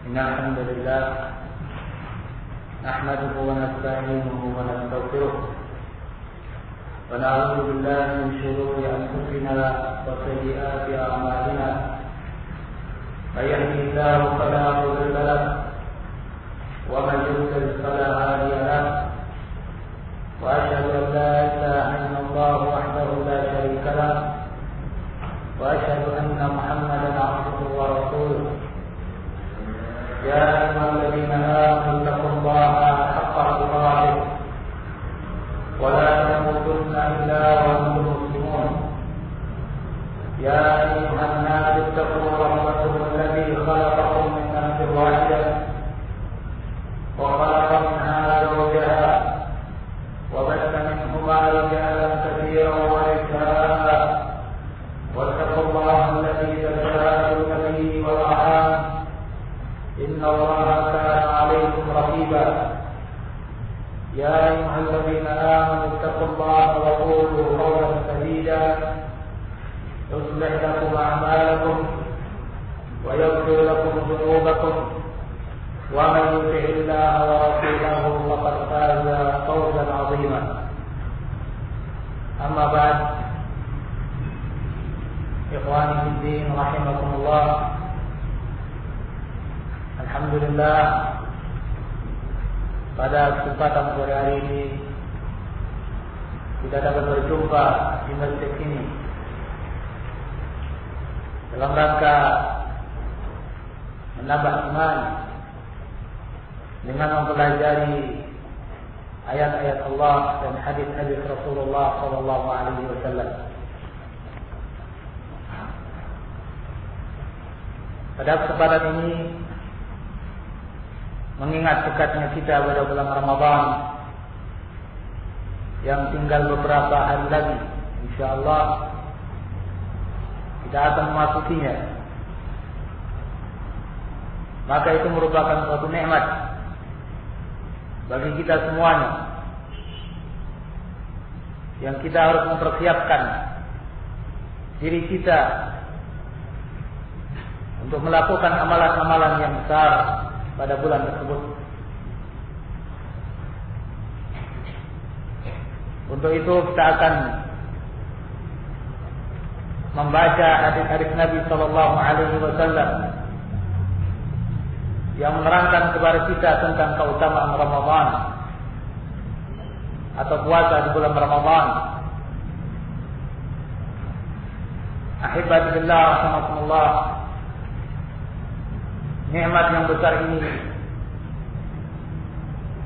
إن الحمد لله نحمده ونستعينه ونستغفره ونعوذ بالله من شرور أنفسنا وسيئات أعمالنا من يهده الله فلا مضل له ومن يضلل فلا هادي له وأشهد أن لا إله إلا الله وحده لا شريك له وأشهد أن محمدا عبده ورسوله يا أيها الذين آمنوا اتقوا الله حق تقاته ولا تموتن إلا وأنتم مسلمون يا أيها الناس اتقوا ربكم الذي خلقكم من نفس واحدة وخلق منها زوجها وبث منهما رجالا كثيرا ونساء واتقوا الله الذي تساءلون به والأرحام إن الله كان عليكم رقيبا يا أيها الذين آمنوا اتقوا الله وقولوا قولا سديدا يصلح لكم أعمالكم ويغفر لكم ذنوبكم ومن يطع الله ورسوله فقد فاز فوزا عظيما أما بعد إخواني في الدين رحمكم الله Alhamdulillah, pada kesempatan sore hari ini kita dapat berjumpa di masjid ini dalam rangka menambah iman dengan mempelajari ayat-ayat Allah dan hadis-hadis Rasulullah sallallahu alaihi wasallam. Pada kesempatan ini, mengingat dekatnya kita pada bulan Ramadan yang tinggal beberapa hari lagi, insyaallah kita akan memasukinya. Maka itu merupakan suatu nikmat bagi kita semuanya yang kita harus mempersiapkan diri kita untuk melakukan amalan-amalan yang besar pada bulan tersebut. Untuk itu kita akan membaca hadis-hadis Nabi sallallahu alaihi wasallam yang menerangkan kepada kita tentang keutamaan Ramadan atau puasa di bulan Ramadan. Ahibati billah rahimakumullah, nikmat yang besar ini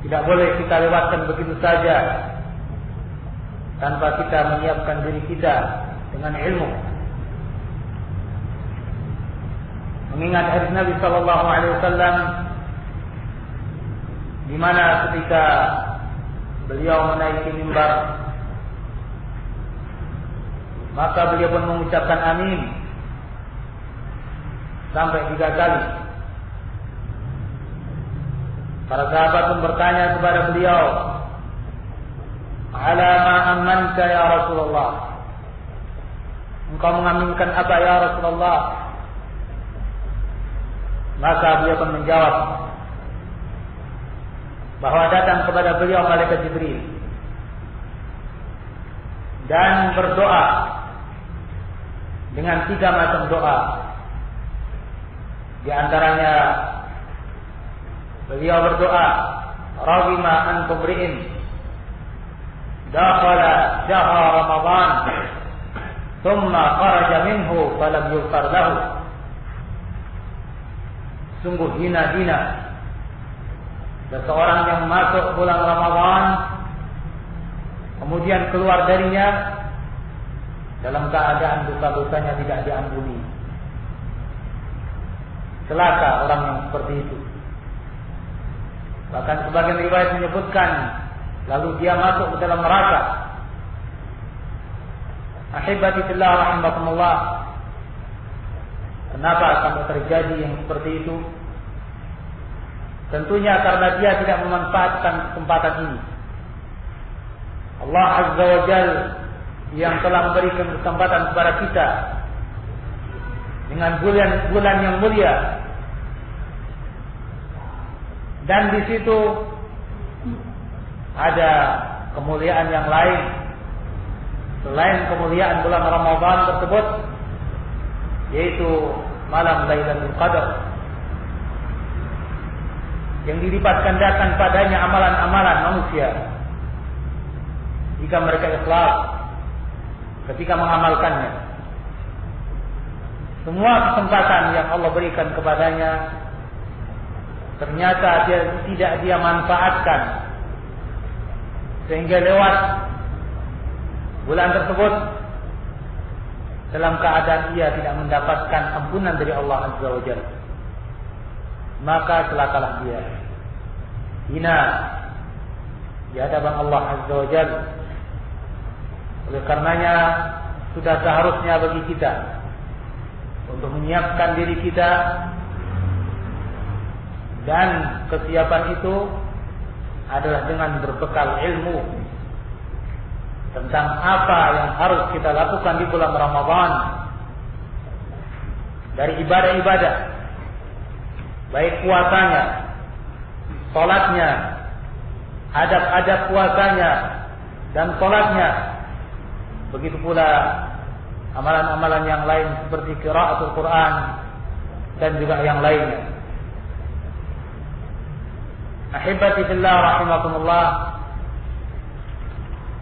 tidak boleh kita lewatkan begitu saja tanpa kita menyiapkan diri kita dengan ilmu. Mengingat hadis Nabi sallallahu alaihi wasallam di mana ketika beliau menaiki mimbar, maka beliau pun mengucapkan amin sampai 3 kali. Para sahabat pun bertanya kepada beliau, "Ala ma amanta ya Rasulullah?" Engkau mengaminkan apa ya Rasulullah? Maka beliau pun menjawab bahwa datang kepada beliau malaikat Jibril dan berdoa dengan 3 macam doa. Di antaranya beliau berdoa, "Raghima an tumri'in dakhala syahra Ramadan thumma kharaja minhu falam yughfar lahu." Sungguh hina-hina seseorang yang masuk bulan Ramadan kemudian keluar darinya dalam keadaan dosa-dosanya tidak diampuni. Celaka orang yang seperti itu. Bahkan sebagian riwayat menyebutkan lalu dia masuk ke dalam neraka. Ahibati fillah rahimakumullah, kenapa sampai terjadi yang seperti itu? Tentunya karena dia tidak memanfaatkan kesempatan ini. Allah Azza wa Jalla yang telah memberikan kesempatan kepada kita dengan bulan yang mulia Dan di situ ada kemuliaan yang lain selain kemuliaan bulan Ramadan tersebut, yaitu malam Lailatul Qadar, yang dilipat gandakan padanya amalan-amalan manusia jika mereka ikhlas ketika mengamalkannya. Semua kesempatan yang Allah berikan kepadanya ternyata tidak dia manfaatkan, sehingga lewat bulan tersebut dalam keadaan ia tidak mendapatkan ampunan dari Allah Azza wa Jalla, maka celakalah dia, hina di hadapan Allah Azza wa Jalla. Oleh karenanya sudah seharusnya bagi kita untuk menyiapkan diri kita, dan kesiapan itu adalah dengan berbekal ilmu tentang apa yang harus kita lakukan di bulan Ramadan dari ibadah-ibadah, baik puasanya, salatnya, adab-adab puasanya dan salatnya, begitu pula amalan-amalan yang lain seperti qiraatul Quran dan juga yang lainnya. Ahibati fillah rahimakumullah,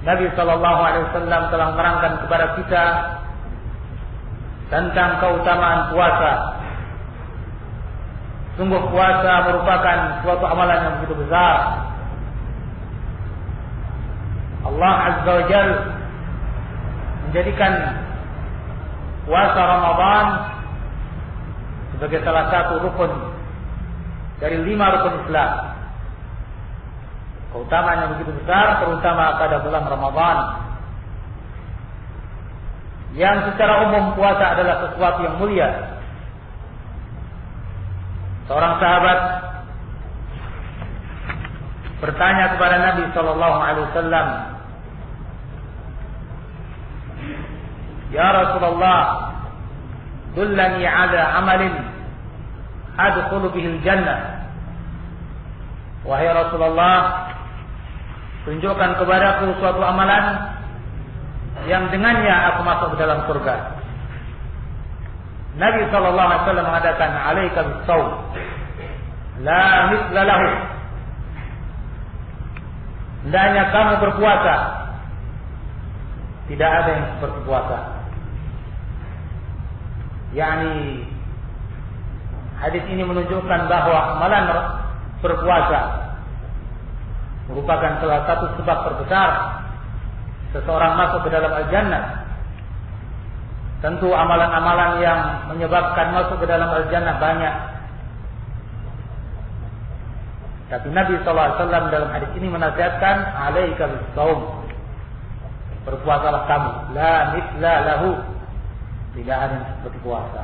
Nabi SAW telah menerangkan kepada kita tentang keutamaan puasa. Sungguh puasa merupakan suatu amalan yang begitu besar. Allah Azza wa Jalla menjadikan puasa Ramadan sebagai salah satu rukun dari 5 rukun Islam. Keutamaan yang begitu besar, terutama pada bulan Ramadan, yang secara umum puasa adalah sesuatu yang mulia. Seorang sahabat bertanya kepada Nabi SAW, "Ya Rasulullah, dullani ala amalin adkhulu bihil jannah." Wahai Rasulullah, tunjukkan kepadaku suatu amalan yang dengannya aku masuk ke dalam surga. Nabi SAW mengatakan, "Alaika bis-shaum, la mithla lahu." Hendaknya kamu berpuasa, tidak ada yang seperti puasa. Yani hadis ini menunjukkan bahwa amalan berpuasa merupakan salah satu sebab terbesar seseorang masuk ke dalam al-jannah. Tentu amalan-amalan yang menyebabkan masuk ke dalam al-jannah banyak, tapi Nabi SAW dalam hadis ini menasihatkan, "Alaika bis-shaum," berpuasalah kamu, la mithla lahu, tidak ada yang seperti puasa.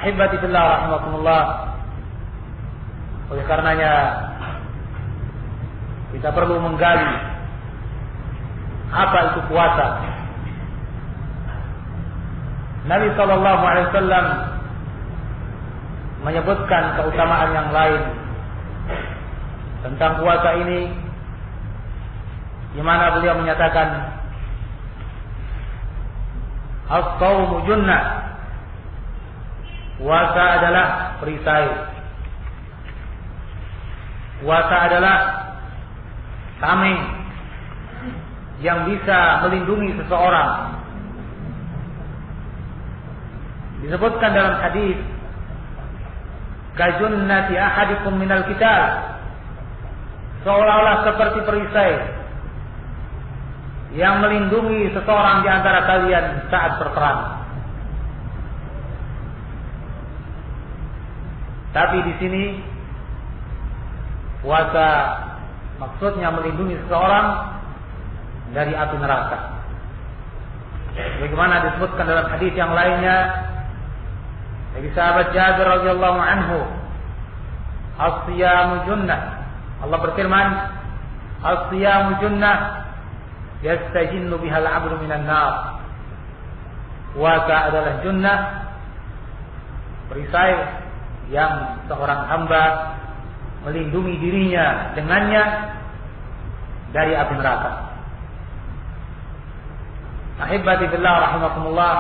Ahibati fillah rahimakumullah, oleh karenanya kita perlu menggali apa itu puasa. Nabi SAW menyebutkan keutamaan yang lain tentang puasa ini, di mana beliau menyatakan, "As-shaumu junnah," puasa adalah perisai. Puasa adalah tameng yang bisa melindungi seseorang. Disebutkan dalam hadis, "Kajunnati ahadikum minal qital," seolah-olah seperti perisai yang melindungi seseorang di antara kalian saat berperang. Tapi di sini puasa maksudnya melindungi seseorang dari api neraka. Bagaimana disebutkan dalam hadis yang lainnya dari sahabat Jabir radhiyallahu anhu, "As-siyamu junnah." Allah berfirman, "As-siyamu junnah yastajinnu bihal 'abdu minan nar." Puasa adalah junnah, perisai yang seorang hamba melindungi dirinya dengannya dari api neraka. Ahibati fillah rahimakumullah.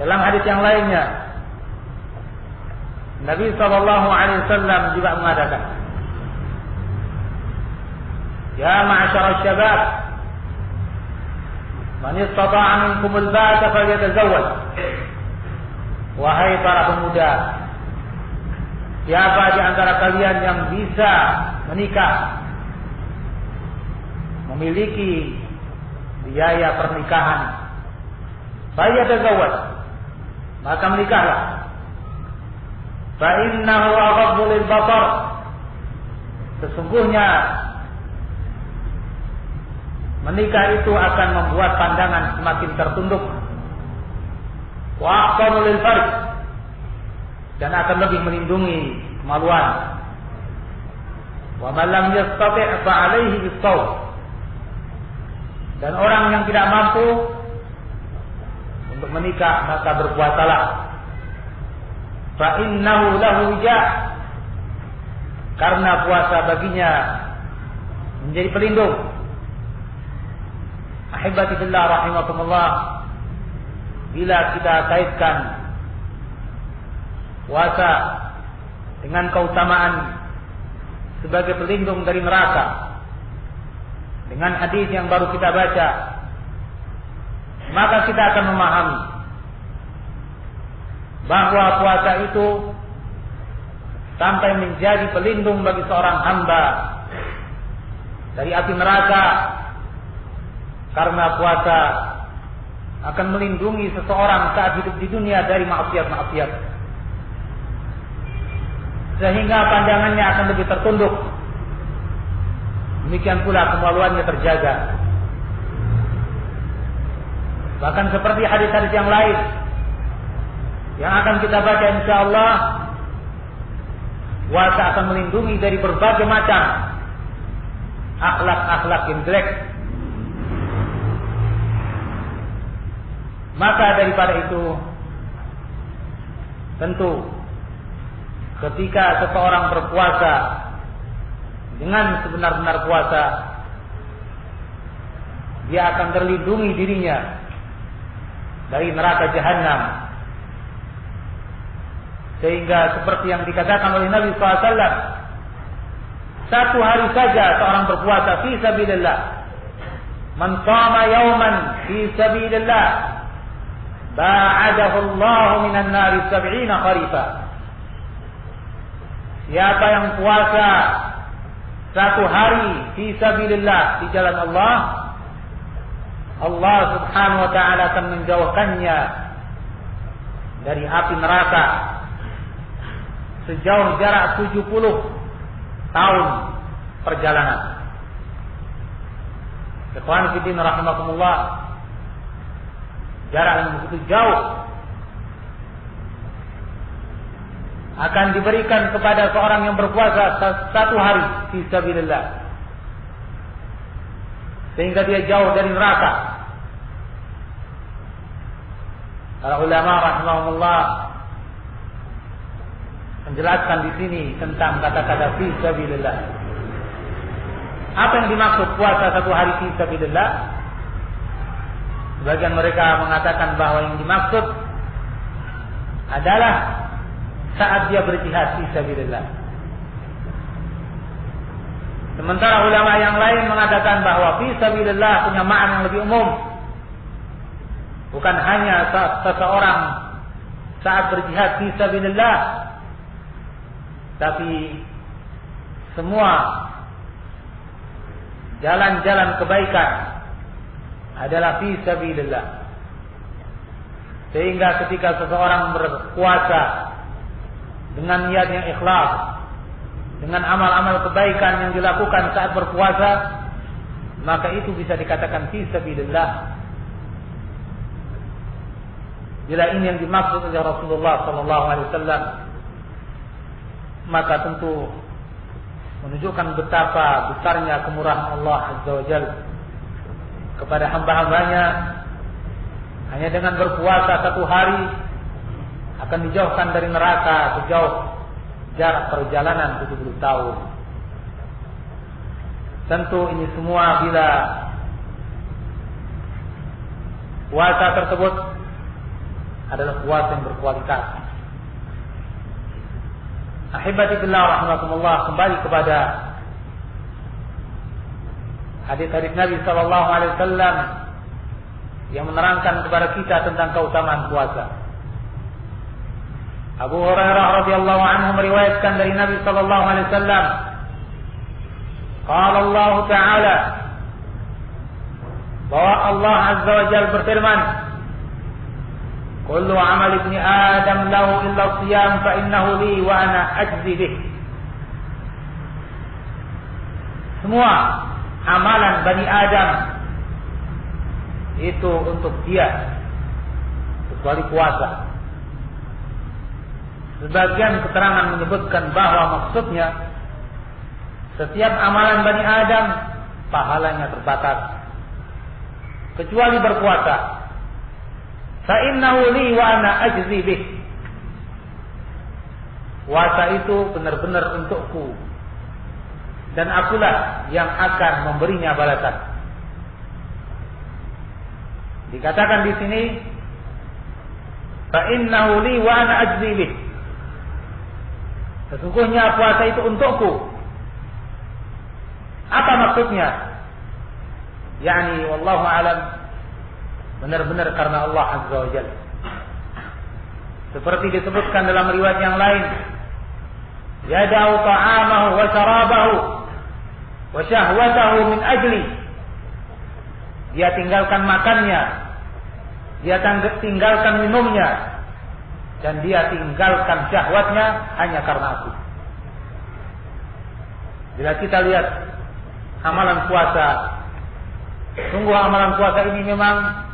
Dalam hadis yang lainnya, Nabi SAW juga mengatakan, "Ya ma'syar syabab, man istata'a minkum al-ba'ata falyatazawwaj." Wahai para pemuda, siapa di antara kalian yang bisa menikah, memiliki biaya pernikahan, falyatazawwaj, maka menikahlah. Fa innahu aghaddu lil basar, sesungguhnya menikah itu akan membuat pandangan semakin tertunduk. Wa ahsanu lil farj, dan akan lebih melindungi kemaluan. Wa man lam yastati' fa 'alaihi bis-shawm, dan orang yang tidak mampu untuk menikah maka berpuasalah. Fa innahu lahu wija', karena puasa baginya menjadi pelindung. Ahibati fillah rahimakumullah, bila kita kaitkan puasa dengan keutamaan sebagai pelindung dari neraka dengan hadis yang baru kita baca, maka kita akan memahami bahwa puasa itu sampai menjadi pelindung bagi seorang hamba dari api neraka, karena puasa akan melindungi seseorang saat hidup di dunia dari maksiat-maksiat, sehingga pandangannya akan lebih tertunduk. Demikian pula kemaluannya terjaga. Bahkan seperti hadis-hadis yang lain yang akan kita baca insyaallah, puasa akan melindungi dari berbagai macam akhlak-akhlak yang jelek. Maka daripada itu, tentu ketika seseorang berpuasa dengan sebenar-benar puasa, dia akan terlindungi dirinya dari neraka jahanam. Sehingga seperti yang dikatakan oleh Nabi SAW, satu hari saja seorang berpuasa fi sabilillah, man shama yawman fi sabilillah ba'adahu Allah minan nari 70 kharifa. Siapa yang puasa satu hari fi sabilillah, di jalan Allah, Allah Subhanahu wa ta'ala akan menjauhkannya dari api neraka sejauh jarak 70 tahun perjalanan. Ikhwan fillah rahimakumullah, jarak yang begitu jauh akan diberikan kepada seorang yang berpuasa satu hari fi sabilillah, sehingga dia jauh dari neraka. Para ulama rahimahumullah menjelaskan di sini tentang kata-kata fi sabilillah. Apa yang dimaksud puasa satu hari fi sabilillah? Sebagian mereka mengatakan bahwa yang dimaksud adalah saat dia berjihad fi sabilillah. Sementara ulama yang lain mengatakan bahwa fi sabilillah punya makna yang lebih umum. Bukan hanya seseorang saat berjihad fi sabilillah, tapi semua jalan-jalan kebaikan adalah fi sabilillah. Sehingga ketika seseorang berpuasa dengan niat yang ikhlas, dengan amal-amal kebaikan yang dilakukan saat berpuasa, maka itu bisa dikatakan fi sabilillah. Bila ini yang dimaksud oleh Rasulullah SAW, maka tentu menunjukkan betapa besarnya kemurahan Allah Azza wa Jalla kepada hamba-hambanya, Hanya dengan berpuasa 1 hari akan dijauhkan dari neraka sejauh jarak perjalanan 70 tahun. Tentu ini semua bila puasa tersebut adalah puasa yang berkualitas. Ahibati billah rahimakumullah, kembali kepada hadis-hadis Nabi sallallahu alaihi wasallam yang menerangkan kepada kita tentang keutamaan puasa. Abu Hurairah radhiyallahu anhu meriwayatkan dari Nabi sallallahu alaihi wasallam, qala Allah Ta'ala, bahwa Allah Azza wa Jalla berfirman, kullu amal ibni Adam lahu illa siyam fa innahu li wa ana ajzi bih. Semua amalan Bani Adam itu untuk dia, kecuali puasa. Sebagian keterangan menyebutkan bahwa maksudnya setiap amalan Bani Adam pahalanya terbatas, kecuali berpuasa. Fa innahu li wa ana ajzi bih. Puasa itu benar-benar untukku dan akulah yang akan memberinya balasan. Dikatakan di sini, fa innahu li wa ana ajzi bih. Sesungguhnya puasa itu untukku. Apa maksudnya? Yani wallahu alam, benar-benar karena Allah Azza wa Jalla. Seperti disebutkan dalam riwayat yang lain, yada'u ta'amahu wa syarabahu wa syahwatahu min ajli. Dia tinggalkan makannya, dia tinggalkan minumnya, dan dia tinggalkan syahwatnya hanya karena aku. Bila kita lihat amalan puasa, sungguh amalan puasa ini memang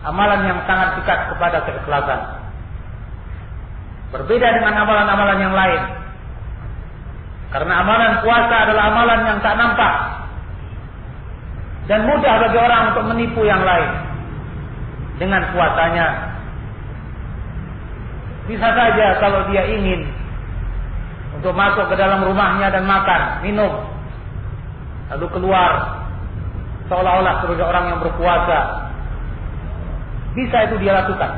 amalan yang sangat dekat kepada keikhlasan. Berbeda dengan amalan-amalan yang lain. Karena amalan puasa adalah amalan yang tak nampak dan mudah bagi orang untuk menipu yang lain dengan puasanya. Bisa saja kalau dia ingin untuk masuk ke dalam rumahnya dan makan, minum, lalu keluar seolah-olah sebagai orang yang berpuasa, bisa itu dia lakukan.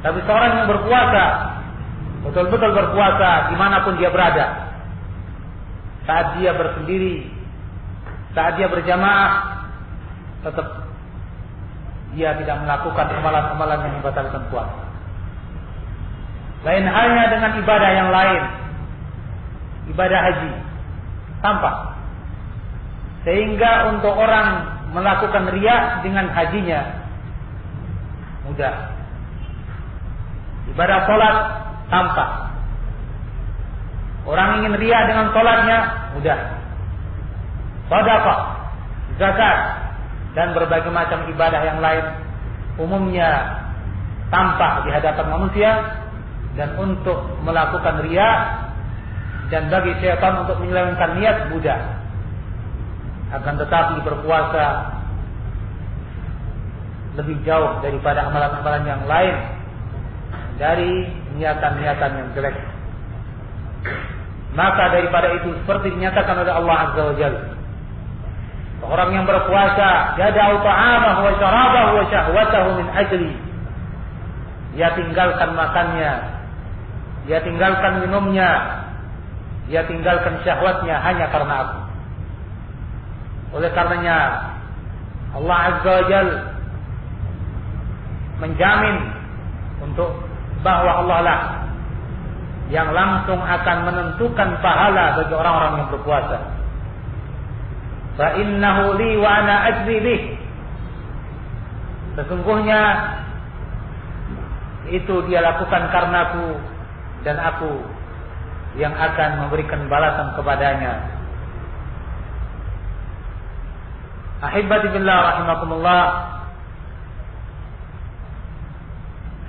Tapi seorang yang berpuasa, betul-betul berpuasa dimanapun dia berada, saat dia bersendiri, saat dia berjamaah, tetap dia tidak melakukan amalan-amalan yang membatalkan puasa. Lain halnya dengan ibadah yang lain, ibadah haji, tampak. Sehingga untuk orang melakukan riya dengan hajinya mudah. Ibadah sholat tampak. Orang ingin riya dengan sholatnya mudah. Sedekah, zakat, dan berbagai macam ibadah yang lain umumnya tampak di hadapan manusia. Dan untuk melakukan riya dan bagi syaitan untuk menyelewengkan niat mudah. Akan tetapi berpuasa lebih jauh daripada amalan-amalan yang lain dari niatan-niatan yang jelek. Maka daripada itu, seperti dinyatakan oleh Allah Azza wa Jalla, orang yang berpuasa yada'u ta'amahu wa syarabahu wa syahwatahu min ajli. Dia tinggalkan makannya, dia tinggalkan minumnya, dia tinggalkan syahwatnya hanya karena aku. Oleh karenanya Allah Azza wa Jalla menjamin untuk bahwa Allah lah yang langsung akan menentukan pahala bagi orang-orang yang berpuasa. Fa innahu li wa ana ajzi bih. Sesungguhnya itu dia lakukan karenaku dan aku yang akan memberikan balasan kepadanya. Ahibati billah rahimakumullah.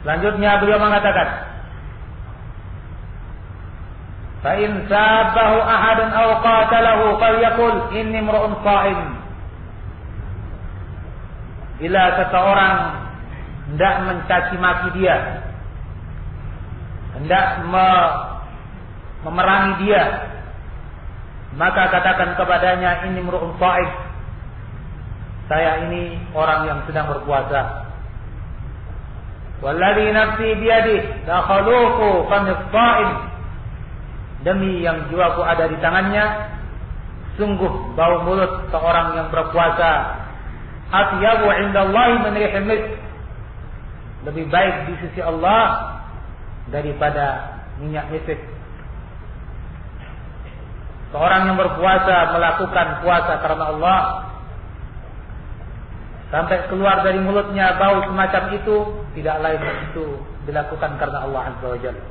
Selanjutnya beliau mengatakan, fa in sabahu ahadun aw qatalahu falyaqul inni imru'un sha'im. bila seseorang hendak mencaci maki dia, hendak memerangi dia, maka katakan kepadanya, ini imru'un sha'im, saya ini orang yang sedang berpuasa. Walladzi nafsi biyadihi la khaluqu famis sha'im, demi yang jiwaku ada di tangannya, sungguh bau mulut seorang yang berpuasa atyabu indallahi min rihil misk, lebih baik di sisi Allah daripada minyak misik. Seorang yang berpuasa melakukan puasa karena Allah, sampai keluar dari mulutnya bau semacam itu, tidak lain itu dilakukan karena Allah Azza wa Jalla,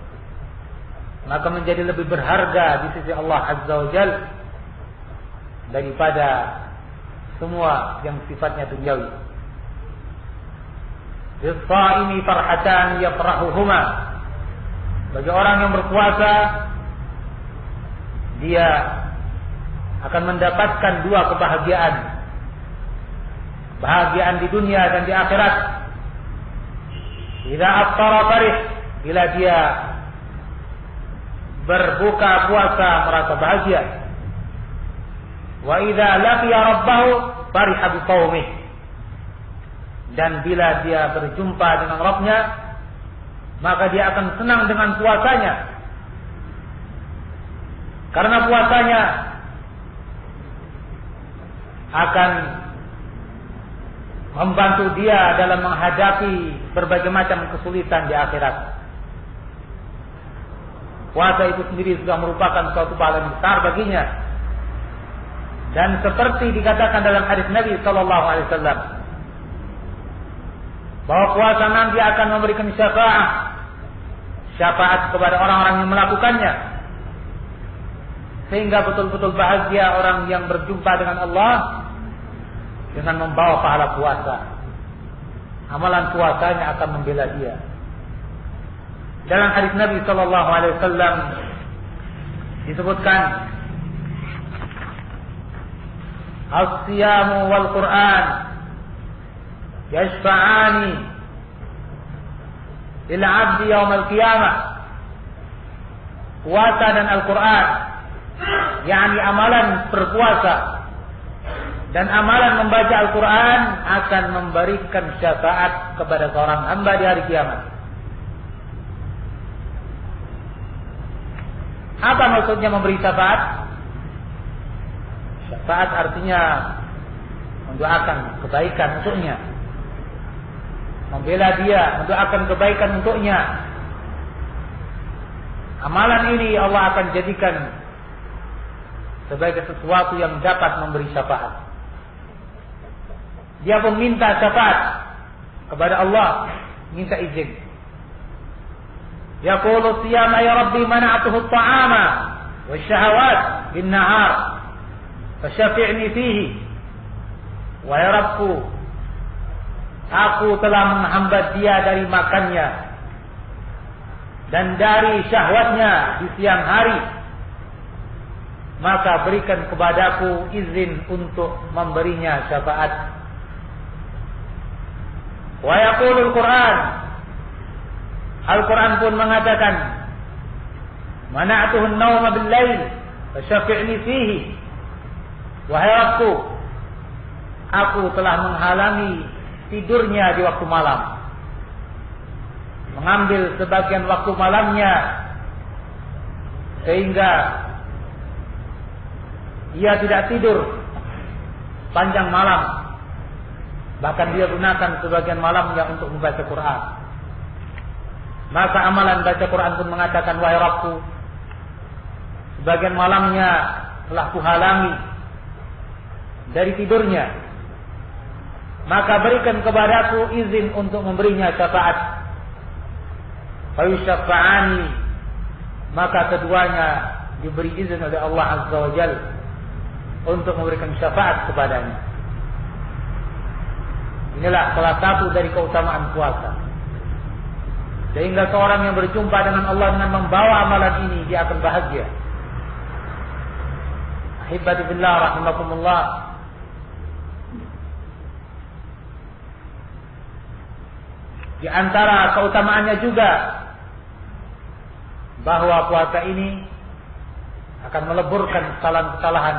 maka menjadi lebih berharga di sisi Allah Azza wa Jalla daripada semua yang sifatnya duniawi. Lis-sha'imi farhatan yafrahuhuma, bagi orang yang berpuasa dia akan mendapatkan dua kebahagiaan, bahagiaan di dunia dan di akhirat. Idza aftara farih, bila dia berbuka puasa merasa bahagia. Wa idza laqiya rabbahu fariha bi shaumih, dan bila dia berjumpa dengan Rabbnya, maka dia akan senang dengan puasanya. Karena puasanya akan membantu dia dalam menghadapi berbagai macam kesulitan di akhirat. Puasa itu sendiri sudah merupakan suatu pahala yang besar baginya. Dan seperti dikatakan dalam hadis Nabi sallallahu alaihi wasallam, bahwa puasa nanti akan memberikan syafaat kepada orang-orang yang melakukannya, sehingga betul-betul bahagia orang yang berjumpa dengan Allah dengan membawa pahala puasa. Amalan puasanya akan membela dia. Dalam hadis Nabi sallallahu alaihi wasallam disebutkan, as-siyamu wal Qur'an yashfa'ani lil 'abdi yaumal qiyamah. Puasa dan Al-Qur'an, yakni amalan berpuasa dan amalan membaca Al-Quran, akan memberikan syafaat kepada seorang hamba di hari kiamat. Apa maksudnya memberi syafaat? Syafaat artinya mendoakan kebaikan untuknya, membela dia, mendoakan kebaikan untuknya. Amalan ini Allah akan jadikan sebagai sesuatu yang dapat memberi syafaat. Dia pun minta syafaat kepada Allah, minta izin. Yaqulu siyama ya Rabbi mana'atuhu at-ta'ama wasyahawat bin-nahar fasyafi'ni fihi. Wahai Rabbku, aku telah menghambat dia dari makannya dan dari syahwatnya di siang hari, maka berikan kepadaku izin untuk memberinya syafaat. Wa yaqulul Qur'an, Al-Quran pun mengatakan, mana'atuhu an-nawma bil-lail fasyafi'ni fihi. Wahai Rabbku, aku telah menghalangi tidurnya di waktu malam, mengambil sebagian waktu malamnya sehingga ia tidak tidur panjang malam, bahkan dia gunakan sebagian malamnya untuk membaca Quran. Maka amalan baca Quran pun mengatakan, wahai Rabbku, sebagian malamnya telah kuhalangi dari tidurnya, maka berikan kepadaku izin untuk memberinya syafaat. Fayusyafa'ani, maka keduanya diberi izin oleh Allah Azza wa Jalla untuk memberikan syafaat kepadanya. Inilah salah satu dari keutamaan puasa. Sehingga seorang yang berjumpa dengan Allah dengan membawa amalan ini, dia akan bahagia. Ahibati billah rahimakumullah. Di antara keutamaannya juga bahwa puasa ini akan meleburkan kesalahan-kesalahan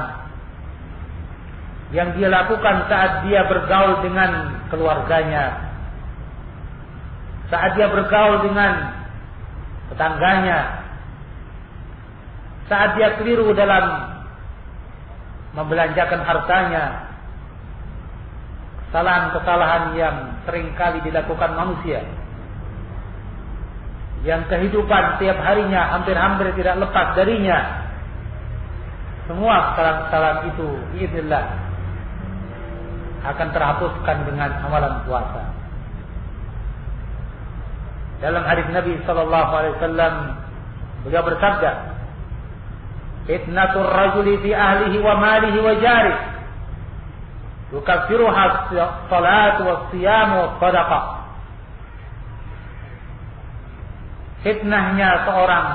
yang dia lakukan saat dia bergaul dengan keluarganya, saat dia bergaul dengan tetangganya, saat dia keliru dalam membelanjakan hartanya, kesalahan-kesalahan yang seringkali dilakukan manusia, yang kehidupan tiap harinya hampir-hampir tidak lepas darinya. Semua kesalahan-kesalahan itu biiznillah akan terhapuskan dengan amalan puasa. Dalam hadis Nabi sallallahu alaihi wasallam beliau bersabda, "Fitnatur rajuli fi ahlihi wa malihi wa jarihi yukaffiruha as-salatu was-siyam was-shadaqah." Fitnahnya seorang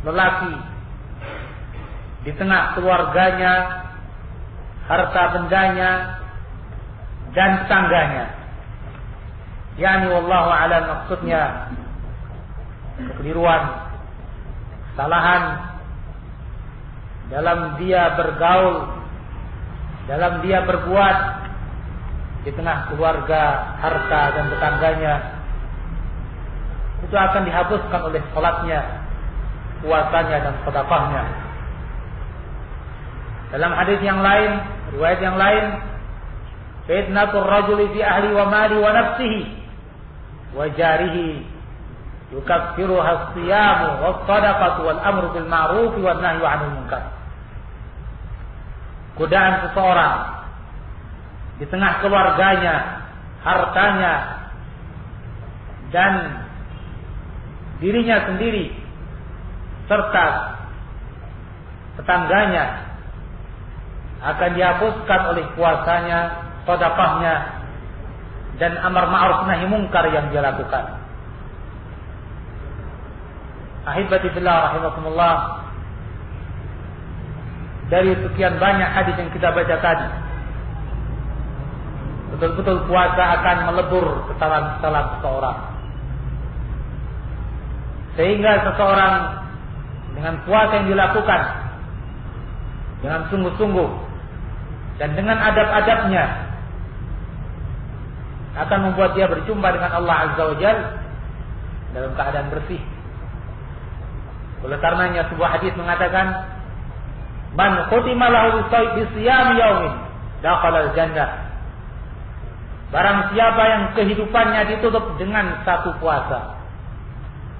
lelaki di tengah keluarganya, harta bendanya, dan tetangganya. Yani wallahu a'lam, maksudnya kekeliruan, kesalahan dalam dia bergaul, dalam dia berbuat di tengah keluarga, harta, dan tetangganya, itu akan dihapuskan oleh salatnya, puasanya, dan sedekahnya. Dalam hadis yang lain, riwayat yang lain, fitnatur rajuli fi ahli wa mali wa nafsihi wa jarihi yukaffiruha as-siyamu was-sadaqatu wal amru bil ma'ruf wan nahyu 'anil munkar. Godaan seseorang di tengah keluarganya, hartanya, dan dirinya sendiri serta tetangganya akan dihapuskan oleh puasanya, sedekahnya, dan amar ma'ruf nahi munkar yang dia lakukan. Ahibati fillah rahimakumullah, dari sekian banyak hadis yang kita baca tadi, betul-betul puasa akan melebur kesalahan-kesalahan seseorang, sehingga seseorang dengan puasa yang dilakukan dengan sungguh-sungguh dan dengan adab-adabnya akan membuat dia berjumpa dengan Allah Azza wa Jalla dalam keadaan bersih. Oleh karenanya sebuah hadis mengatakan, "Man khutima lahu bisiyami yaumin dakhala al-jannah." Barang siapa yang kehidupannya ditutup dengan satu puasa,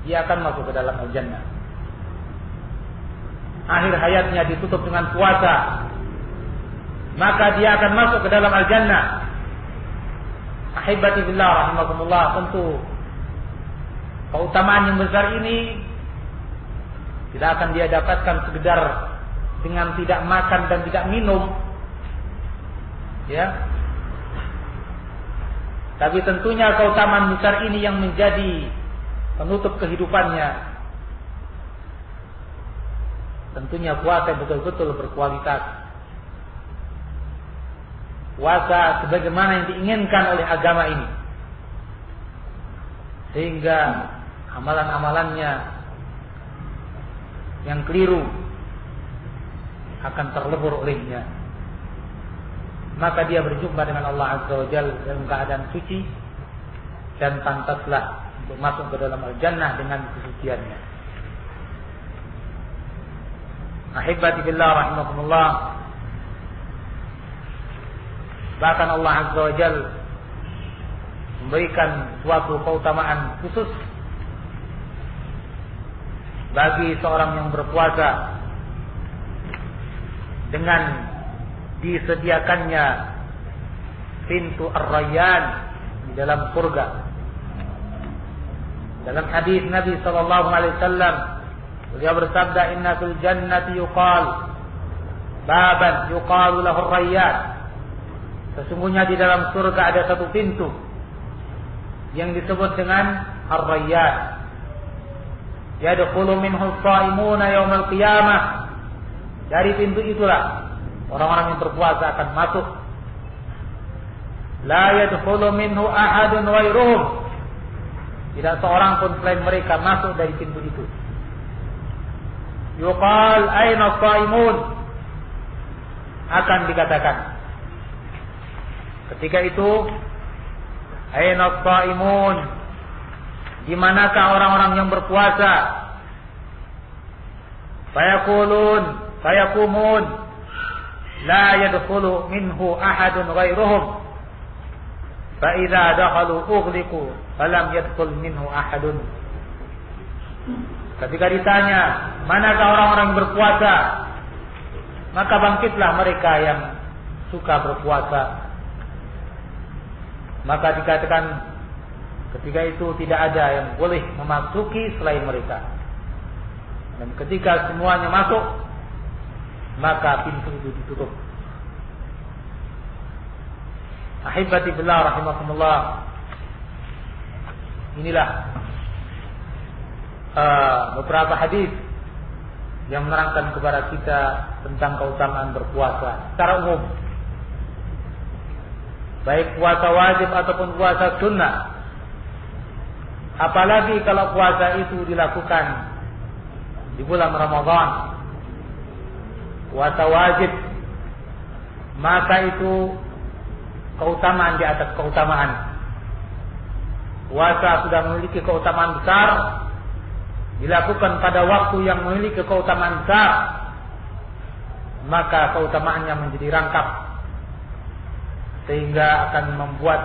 dia akan masuk ke dalam al-jannah. Akhir hayatnya ditutup dengan puasa, maka dia akan masuk ke dalam al-jannah. Ahibati billah rahimakumullah, tentu keutamaan yang besar ini tidak akan dia dapatkan sekedar dengan tidak makan dan tidak minum, ya. Tapi tentunya keutamaan besar ini yang menjadi penutup kehidupannya, tentunya puasa yang betul-betul berkualitas. Puasa sebagaimana yang diinginkan oleh agama ini, sehingga amalan-amalannya yang keliru akan terlebur olehnya. Maka dia berjumpa dengan Allah Azza wa Jalla dalam keadaan suci dan pantaslah untuk masuk ke dalam al-jannah dengan kesuciannya. Ahibati billah rahimakumullah, bahkan Allah Azza wa Jalla memberikan suatu keutamaan khusus bagi seorang yang berpuasa dengan disediakannya pintu ar-rayyan di dalam surga. Dalam hadis Nabi sallallahu alaihi wasallam beliau bersabda, "Inna fil jannati yuqal baban yuqalu lahu ar-rayyan." Sesungguhnya di dalam surga ada satu pintu yang disebut dengan ar-rayyan. Yadkhulu minhu as-shaimuna yaumal qiyamah. Dari pintu itulah orang-orang yang berpuasa akan masuk. La yadkhulu minhu ahadun ghairuhum. Tidak seorang pun selain mereka masuk dari pintu itu. Yuqal aina shaimun, akan dikatakan ketika itu, aina shaimun, di manakah orang-orang yang berpuasa? Fayaqumun la yadkhulu minhu ahadun ghairuhum, fa idza dakhalu ughliqu falam yadkhul minhu ahadun. Ketika ditanya, manakah orang-orang yang berpuasa? Maka bangkitlah mereka yang suka berpuasa. Maka dikatakan ketika itu tidak ada yang boleh memasuki selain mereka. Dan ketika semuanya masuk, maka pintu itu ditutup. Ahibati billah rahimakumullah. Inilah beberapa hadis yang menerangkan kepada kita tentang keutamaan berpuasa secara umum, baik puasa wajib ataupun puasa sunnah. Apalagi kalau puasa itu dilakukan di bulan Ramadan, puasa wajib, maka itu keutamaan di atas keutamaan. Puasa sudah memiliki keutamaan besar, dilakukan pada waktu yang memiliki keutamaan besar, maka keutamaannya menjadi rangkap, sehingga akan membuat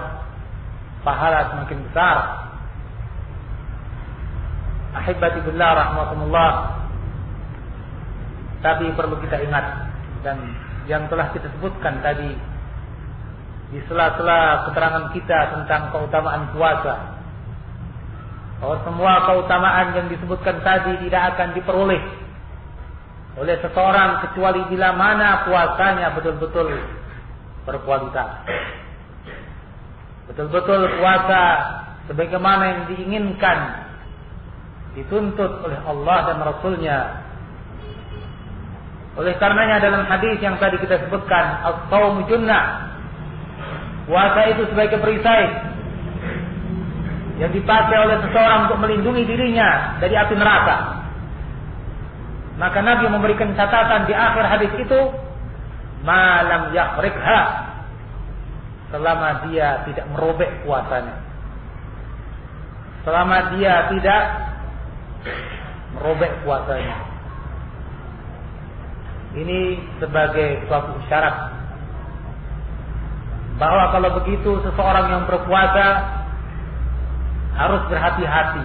pahala semakin besar. Ahibati billah rahmatullah. Tapi perlu kita ingat, dan yang telah kita sebutkan tadi di sela-sela keterangan kita tentang keutamaan puasa, bahwa semua keutamaan yang disebutkan tadi tidak akan diperoleh oleh seseorang kecuali bila mana puasanya betul-betul berkualitas, betul-betul puasa sebagaimana yang diinginkan, dituntut oleh Allah dan Rasulnya. Oleh karenanya dalam hadis yang tadi kita sebutkan, as-shaumu junnah, puasa itu sebagai perisai yang dipakai oleh seseorang untuk melindungi dirinya dari api neraka. Maka Nabi memberikan catatan di akhir hadis itu, malam yahrikha, selama dia tidak merobek puasanya, selama dia tidak merobek puasanya. Ini sebagai suatu isyarat bahwa kalau begitu seseorang yang berpuasa harus berhati-hati.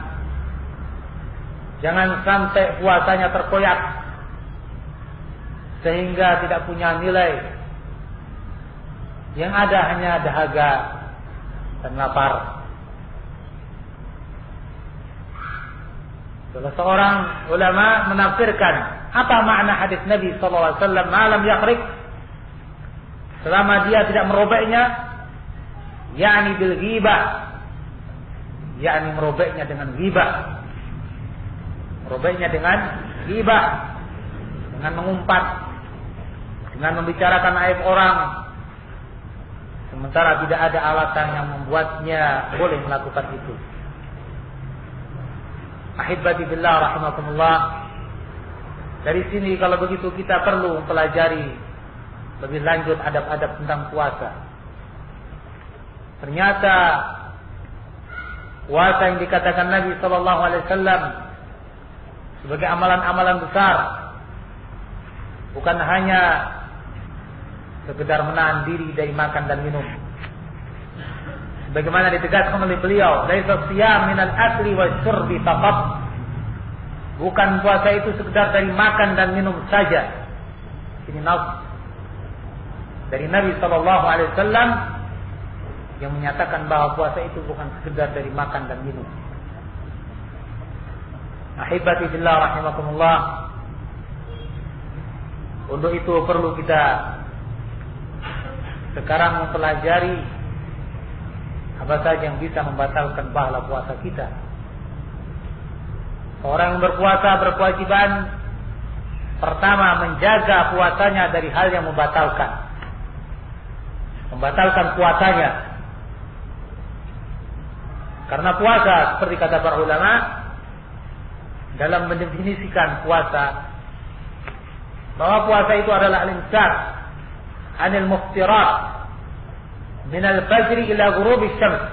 Jangan sampai puasanya terkoyak sehingga tidak punya nilai. Yang ada hanya dahaga dan lapar. Salah seorang ulama menafsirkan apa makna hadis Nabi SAW, malam yakhrik, selama dia tidak merobeknya, yakni bil ghibah, yakni merobeknya dengan ghibah, merobeknya dengan ghibah, dengan mengumpat, dengan membicarakan aib orang, sementara tidak ada alasan yang membuatnya boleh melakukan itu. Ahibati billah rahimakumullah. Dari sini kalau begitu kita perlu mempelajari lebih lanjut adab-adab tentang puasa. Ternyata puasa yang dikatakan Nabi SAW sebagai amalan-amalan besar, bukan hanya sekedar menahan diri dari makan dan minum. Sebagaimana ditegaskan oleh beliau, laisa siyam minal akli wasyurbi faqat. Bukan puasa itu sekedar dari makan dan minum saja. Ini nas dari Nabi SAW yang menyatakan bahwa puasa itu bukan sekedar dari makan dan minum. Ahibati billah rahimakumullah. Untuk itu perlu kita sekarang mempelajari apa saja yang bisa membatalkan pahala puasa kita. Orang yang berpuasa berkewajiban pertama menjaga puasanya dari hal yang membatalkan puasanya. Karena puasa, seperti kata para ulama, dalam mendefinisikan puasa, bahwa puasa itu adalah al-imsak anil muftirat min al-fajri ila ghurubi syams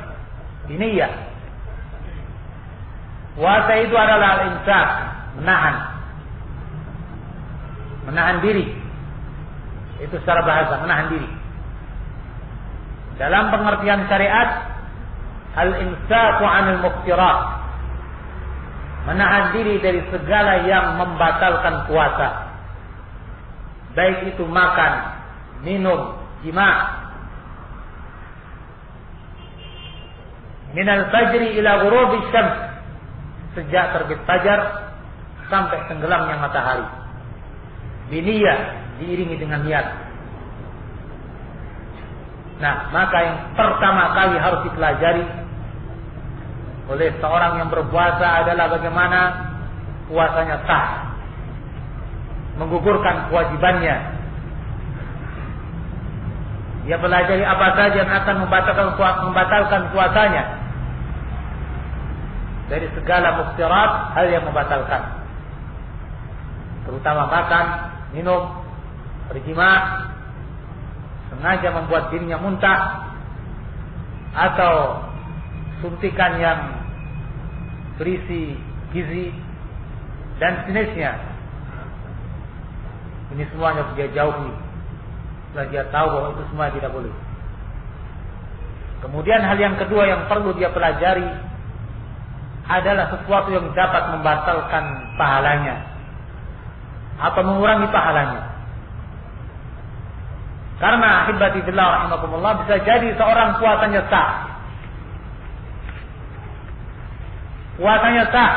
biniyah. Puasa itu adalah al-imsak, menahan diri. Itu secara bahasa, menahan diri. Dalam pengertian syariat, al-imsaku 'anil muftirat, menahan diri dari segala yang membatalkan puasa, baik itu makan, minum, jima. Minal fajri ila ghurubi syams, sejak terbit fajar sampai tenggelamnya matahari. Biniyah, diiringi dengan niat. Nah, maka yang pertama kali harus dipelajari oleh seorang yang berpuasa adalah bagaimana puasanya sah, menggugurkan kewajibannya. Dia pelajari apa saja yang akan membatalkan puasanya dari segala muftirat, hal yang membatalkan, terutama makan, minum, berjima, sengaja membuat dirinya muntah, atau suntikan yang berisi gizi dan jenisnya. Ini semuanya dia jauhi, setelah dia tahu bahwa itu semua tidak boleh. Kemudian hal yang kedua yang perlu dia pelajari adalah sesuatu yang dapat membatalkan pahalanya atau mengurangi pahalanya. Karena ahibati billah rahimakumullah, bisa jadi seorang puasanya sah. Puasanya sah,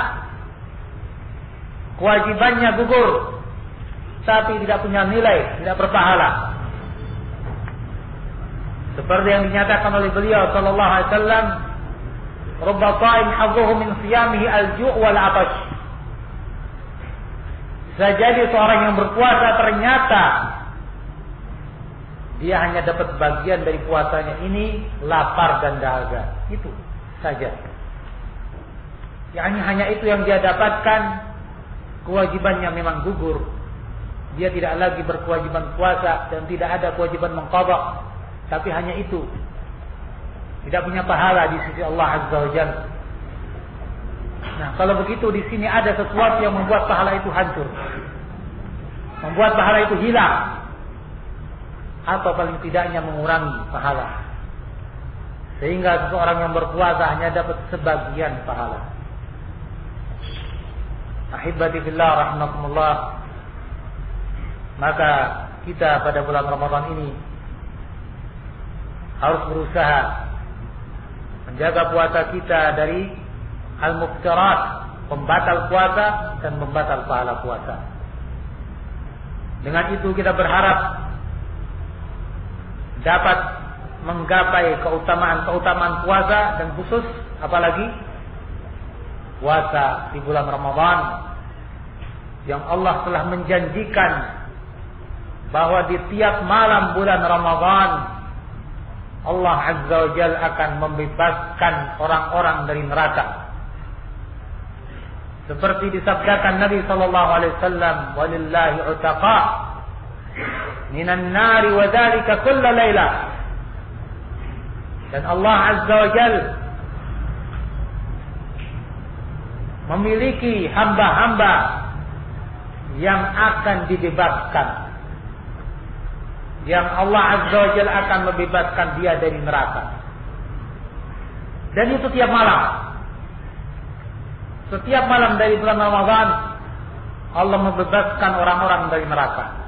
kewajibannya gugur, tapi tidak punya nilai, tidak berpahala. Seperti yang dinyatakan oleh beliau sallallahu alaihi wasallam, "Rubba sha'im hadduhu min siyamihi al-ju' wal 'atash." Bisa jadi seorang yang berpuasa ternyata dia hanya dapat bagian dari puasanya ini lapar dan dahaga. Itu saja. Yani hanya itu yang dia dapatkan, kewajibannya memang gugur. Dia tidak lagi berkewajiban puasa dan tidak ada kewajiban mengqadha, tapi hanya itu. Tidak punya pahala di sisi Allah Azza wa Jalla. Nah, kalau begitu di sini ada sesuatu yang membuat pahala itu hancur, membuat pahala itu hilang, atau paling tidaknya mengurangi pahala, sehingga seseorang yang berpuasa hanya dapat sebagian pahala. Ahibati fillah rahimakumullah, maka kita pada bulan Ramadan ini harus berusaha menjaga puasa kita dari al-muftirat, pembatal puasa dan pembatal pahala puasa. Dengan itu kita berharap dapat menggapai keutamaan puasa, dan khusus apalagi puasa di bulan Ramadan yang Allah telah menjanjikan bahwa di tiap malam bulan Ramadan Allah Azza wa Jalla akan membebaskan orang-orang dari neraka. Seperti disabdakan Nabi sallallahu alaihi wasallam, "Walillahi utaqa minan nari wa dzalika kullu laila." Dan Allah Azza wa Jalla memiliki hamba-hamba yang akan dibebaskan, yang Allah Azza wa Jalla akan membebaskan dia dari neraka. Dan itu tiap malam. Setiap malam dari bulan Ramadan Allah membebaskan orang-orang dari neraka.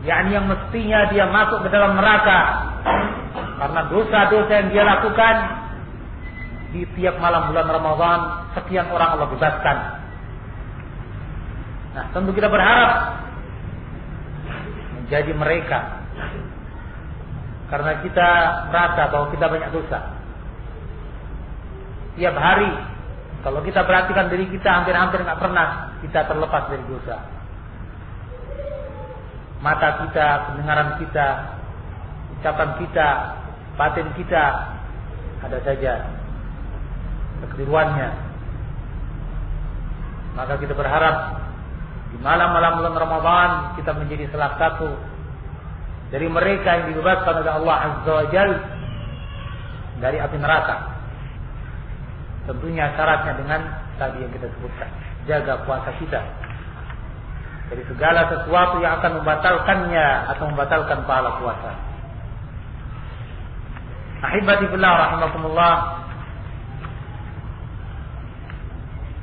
yakni yang mestinya dia masuk ke dalam neraka karena dosa-dosa yang dia lakukan. Di tiap malam bulan Ramadan sekian orang Allah bebaskan. Nah, tentu kita berharap menjadi mereka, karena kita merasa bahwa kita banyak dosa. Tiap hari kalau kita perhatikan diri kita, hampir-hampir nggak pernah kita terlepas dari dosa. Mata kita, pendengaran kita, ucapan kita, batin kita, ada saja kekeliruannya. Maka kita berharap di malam-malam bulan Ramadan kita menjadi salah satu dari mereka yang dibebaskan oleh Allah Azza wa Jalla dari api neraka. Tentunya syaratnya dengan tadi yang kita sebutkan, jaga puasa kita dari segala sesuatu yang akan membatalkannya atau membatalkan pahala puasa. Ahibati fillah rahimakumullah,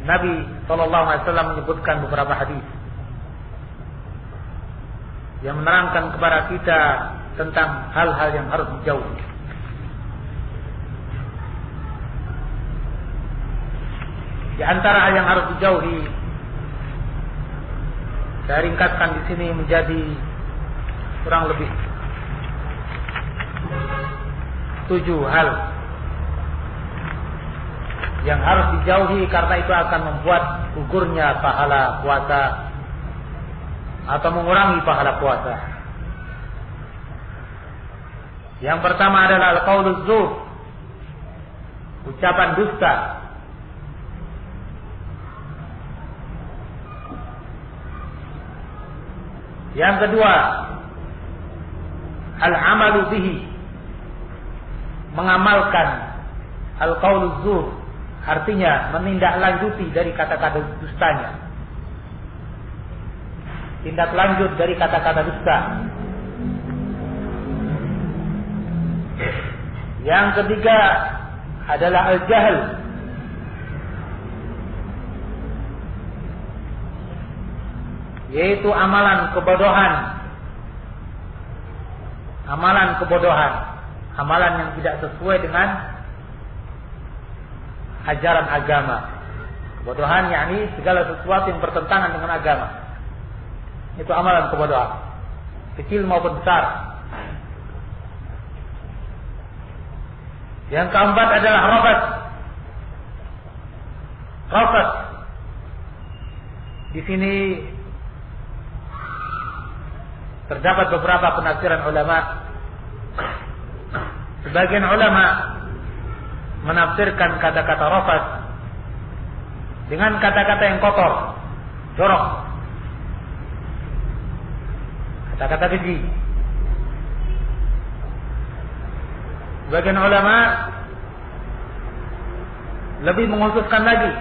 Nabi SAW menyebutkan beberapa hadis yang menerangkan kepada kita tentang hal-hal yang harus dijauhi. Di antara hal yang harus dijauhi, saya ringkaskan di sini menjadi kurang lebih 7 hal yang harus dijauhi karena itu akan membuat gugurnya pahala puasa atau mengurangi pahala puasa. Yang pertama adalah al-qauluz zur, ucapan dusta. Yang kedua, al-amalu bihi, mengamalkan al-qauluz zur, artinya menindaklanjuti dari kata-kata dustanya. Tindak lanjut dari kata-kata dusta. Yang ketiga adalah al-jahl, yaitu amalan kebodohan. Amalan kebodohan, amalan yang tidak sesuai dengan ajaran agama. Kebodohan yakni segala sesuatu yang bertentangan dengan agama. Itu amalan kebodohan, kecil maupun besar. Yang keempat adalah rafath. Rafath di sini terdapat beberapa penafsiran ulama. Sebagian ulama menafsirkan kata-kata rafath dengan kata-kata yang kotor, jorok, kata-kata keji. Sebagian ulama lebih mengkhususkan lagi,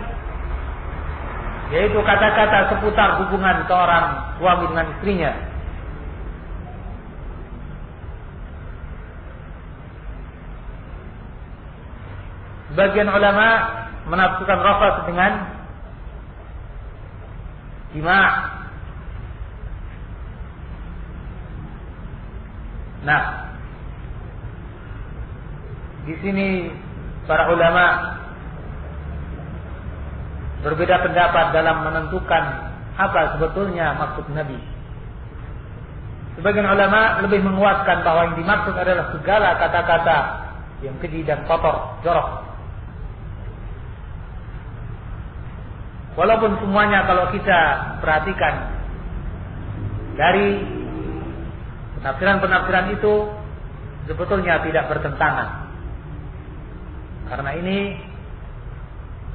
yaitu kata-kata seputar hubungan seorang suami dengan istrinya. Sebagian ulama menafsirkan rafath dengan jima'. Nah, di sini para ulama berbeda pendapat dalam menentukan apa sebetulnya maksud Nabi. Sebagian ulama lebih menguatkan bahwa yang dimaksud adalah segala kata-kata yang keji dan kotor, jorok. Walaupun semuanya kalau kita perhatikan dari penafsiran-penafsiran itu sebetulnya tidak bertentangan. Karena ini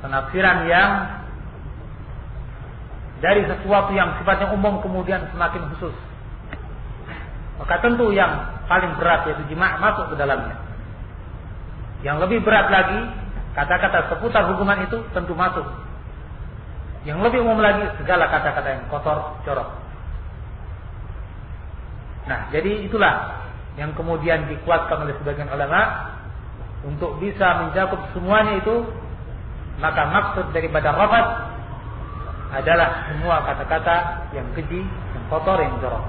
penafsiran yang dari sesuatu yang sifatnya umum kemudian semakin khusus. Maka tentu yang paling berat yaitu jima' masuk ke dalamnya. Yang lebih berat lagi, kata-kata seputar hubungan itu tentu masuk. Yang lebih umum lagi, segala kata-kata yang kotor, jorok. Nah, jadi itulah yang kemudian dikuatkan oleh sebagian ulama untuk bisa mencakup semuanya itu. Maka maksud daripada rafath adalah semua kata-kata yang keji, yang kotor, yang jorok.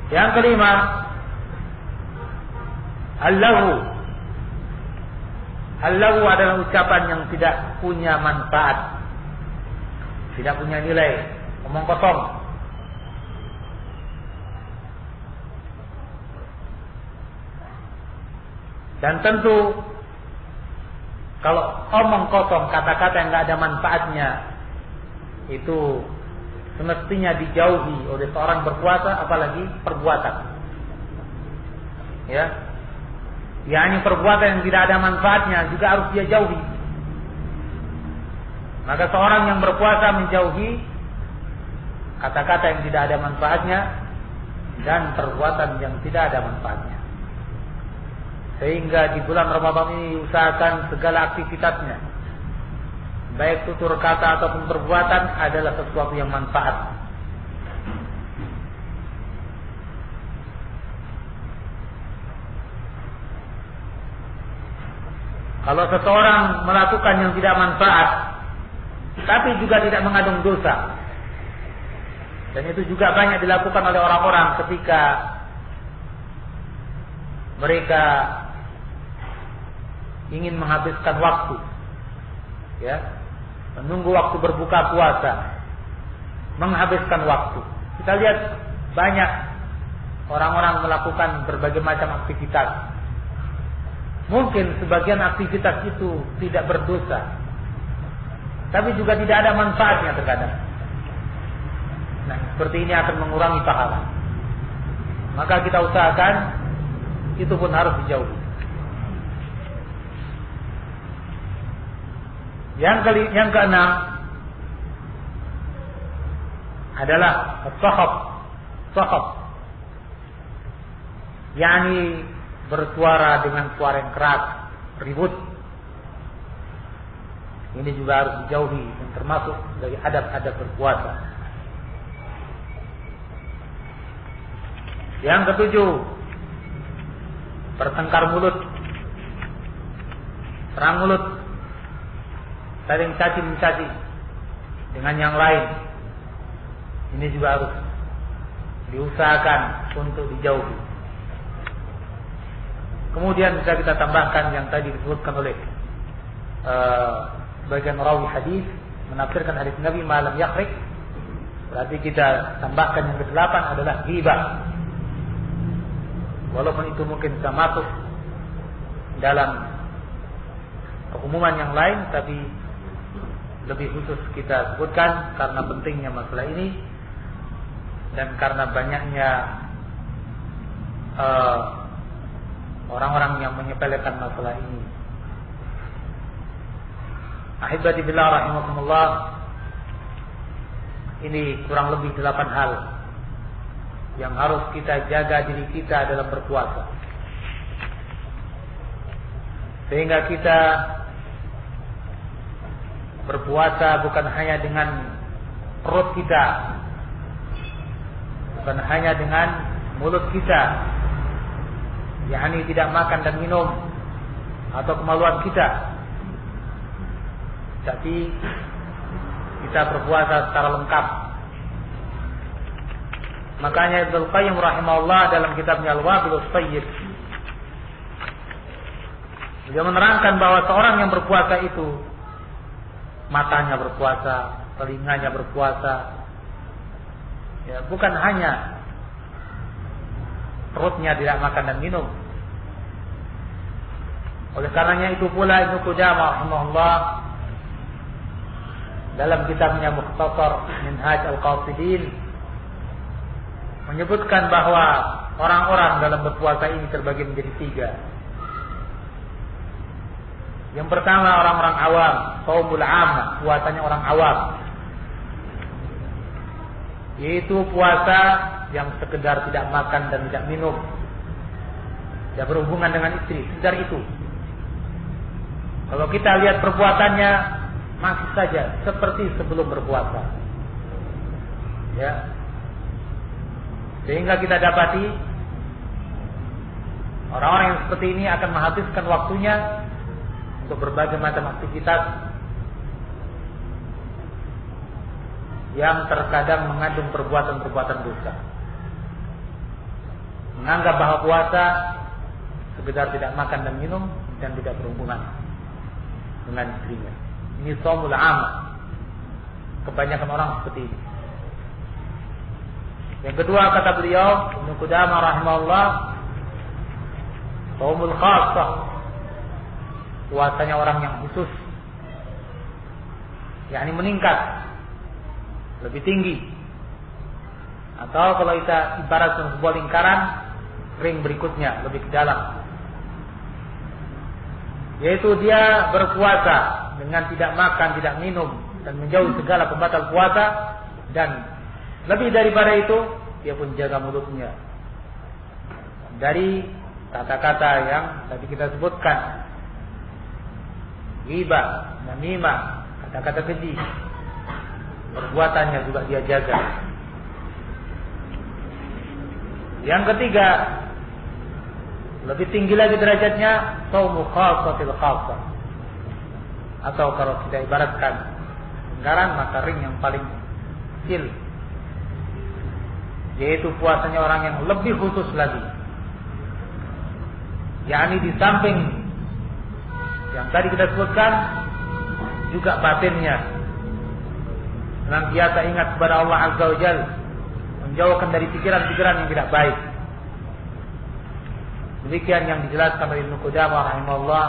Yang kelima, al-laghu. Al-laghu adalah ucapan yang tidak punya manfaat, tidak punya nilai, omong kosong. Dan tentu kalau omong kosong, kata-kata yang tidak ada manfaatnya, itu semestinya dijauhi oleh seorang berpuasa, apalagi perbuatan. Ya, yakni perbuatan yang tidak ada manfaatnya juga harus dia jauhi. Maka seorang yang berpuasa menjauhi kata-kata yang tidak ada manfaatnya dan perbuatan yang tidak ada manfaatnya. Sehingga di bulan Ramadan ini usahakan segala aktivitasnya, baik tutur kata ataupun perbuatan adalah sesuatu yang manfaat. Kalau seseorang melakukan yang tidak manfaat, tapi juga tidak mengandung dosa, dan itu juga banyak dilakukan oleh orang-orang ketika mereka ingin menghabiskan waktu, ya, menunggu waktu berbuka puasa, menghabiskan waktu. Kita lihat banyak orang-orang melakukan berbagai macam aktivitas. Mungkin sebagian aktivitas itu tidak berdosa, tapi juga tidak ada manfaatnya terkadang. Nah, seperti ini akan mengurangi pahala. Maka kita usahakan itu pun harus dijauhi. Yang keenam adalah sahab, yakni bersuara dengan suara yang keras, ribut. Ini juga harus dijauhi dan termasuk dari adab-adab berpuasa. Yang ketujuh, bertengkar mulut, perang mulut, saling caci-mencaci dengan yang lain. Ini juga harus diusahakan untuk dijauhi. Kemudian bisa kita tambahkan yang tadi disebutkan oleh sebagian rawi hadis menafsirkan hadis Nabi malam yakhrik. Berarti kita tambahkan yang ke-8 adalah ghibah. Walaupun itu mungkin bisa masuk dalam keumuman yang lain, tapi lebih khusus kita sebutkan karena pentingnya masalah ini dan karena banyaknya orang-orang yang menyepelekan masalah ini. Ahibati billah rahimakumullah, ini kurang lebih 8 hal yang harus kita jaga diri kita dalam berpuasa, sehingga kita berpuasa bukan hanya dengan perut kita, bukan hanya dengan mulut kita, yakni tidak makan dan minum atau kemaluan kita, tapi kita berpuasa secara lengkap. Makanya Ibnu Qayyim rahimahullah dalam kitabnya Al-Wabilus Thayyib, dia menerangkan bahwa seorang yang berpuasa itu matanya berpuasa, telinganya berpuasa, ya, bukan hanya perutnya tidak makan dan minum. Oleh karenanya itu pula Ibnu Qudamah rahimahullah dalam kitabnya Mukhtasar Minhaj Al-Qasidin menyebutkan bahwa orang-orang dalam berpuasa ini terbagi menjadi 3. Yang pertama orang-orang awam, shaumul 'ammah, puasanya orang awam, yaitu puasa yang sekedar tidak makan dan tidak minum, tidak berhubungan dengan istri, sekedar itu. Kalau kita lihat perbuatannya masih saja seperti sebelum berpuasa, ya. Sehingga kita dapati orang-orang yang seperti ini akan menghabiskan waktunya untuk berbagai macam aktivitas yang terkadang mengandung perbuatan-perbuatan dosa. Menganggap bahwa puasa sekedar tidak makan dan minum dan tidak berhubungan dengan istrinya. Ini shaumul 'ammah. Kebanyakan orang seperti ini. Yang kedua kata beliau Ibnu Qudamah rahimahullah, shaumul khassah, puasanya orang yang khusus, yakni meningkat lebih tinggi, atau kalau kita ibarat sebuah lingkaran, ring berikutnya lebih ke dalam. yaitu dia berpuasa dengan tidak makan, tidak minum, dan menjauhi segala pembatal puasa, dan lebih daripada itu dia pun jaga mulutnya dari kata-kata yang tadi kita sebutkan, ghibah, namimah, kata-kata keji. Perbuatannya juga dia jaga. Yang ketiga, lebih tinggi lagi derajatnya, shaumu khassatil khassah, atau kalau kita ibaratkan lingkaran, maka ring yang paling kecil, yaitu puasanya orang yang lebih khusus lagi, yakni di samping yang tadi kita sebutkan, juga batinnya senantiasa ingat kepada Allah Azza wa Jalla, menjauhkan dari pikiran-pikiran yang tidak baik. Demikian yang dijelaskan oleh Ibnu Qudamah rahimahullah